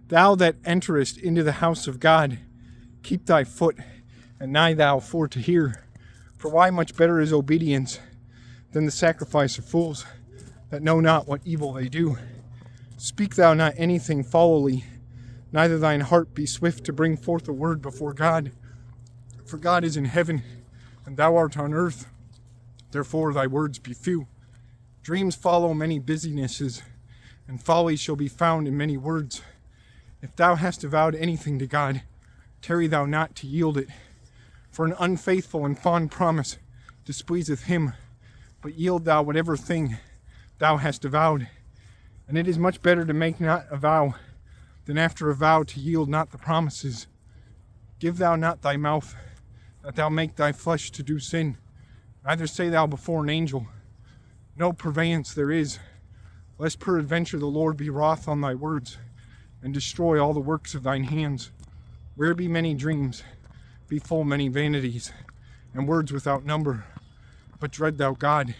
Thou that enterest into the house of God, keep thy foot, and nigh thou for to hear. For why much better is obedience than the sacrifice of fools, that know not what evil they do. Speak thou not anything foully, neither thine heart be swift to bring forth a word before God. For God is in heaven, and thou art on earth. Therefore thy words be few. Dreams follow many businesses, and folly shall be found in many words. If thou hast vowed anything to God, tarry thou not to yield it. For an unfaithful and fond promise displeaseth him, but yield thou whatever thing thou hast vowed. And it is much better to make not a vow, than after a vow to yield not the promises. Give thou not thy mouth, that thou make thy flesh to do sin. Neither say thou before an angel, no purveyance there is, lest peradventure the Lord be wroth on thy words, and destroy all the works of thine hands. Where be many dreams, be full many vanities, and words without number. But dread thou God.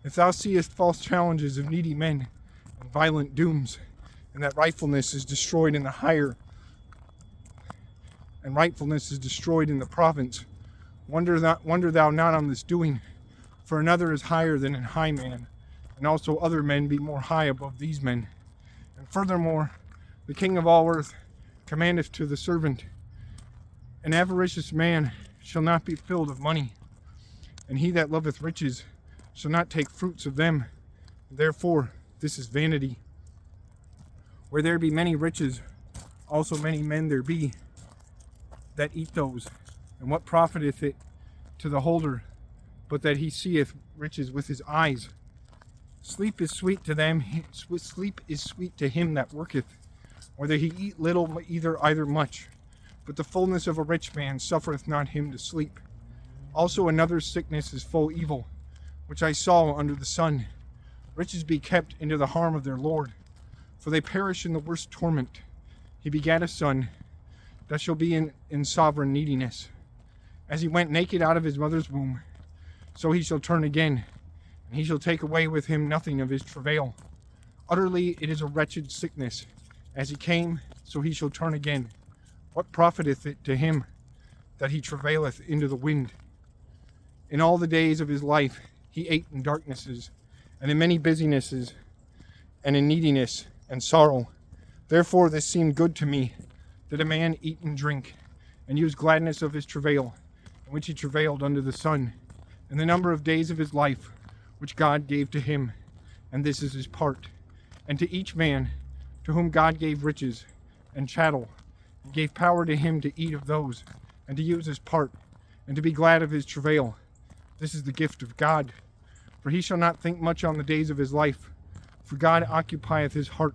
If thou seest false challenges of needy men, and violent dooms, and that rightfulness is destroyed in the higher, and rightfulness is destroyed in the province, wonder thou not on this doing, for another is higher than an high man, and also other men be more high above these men. And furthermore, the King of all earth commandeth to the servant, an avaricious man shall not be filled of money, and he that loveth riches shall not take fruits of them. Therefore this is vanity. Where there be many riches, also many men there be that eat those. And what profiteth it to the holder, but that he seeth riches with his eyes? Sleep is sweet to them, sleep is sweet to him that worketh, whether he eat little, either much. But the fullness of a rich man suffereth not him to sleep. Also another sickness is full evil, which I saw under the sun. Riches be kept into the harm of their Lord, for they perish in the worst torment. He begat a son, that shall be in sovereign neediness. As he went naked out of his mother's womb, so he shall turn again, and he shall take away with him nothing of his travail. Utterly it is a wretched sickness. As he came, so he shall turn again. What profiteth it to him that he travaileth into the wind? In all the days of his life he ate in darknesses, and in many businesses, and in neediness and sorrow. Therefore this seemed good to me, that a man eat and drink, and use gladness of his travail, in which he travailed under the sun, in the number of days of his life, which God gave to him, and this is his part. And to each man, to whom God gave riches and chattel, and gave power to him to eat of those, and to use his part, and to be glad of his travail. This is the gift of God. For he shall not think much on the days of his life, for God occupieth his heart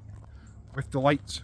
with delights.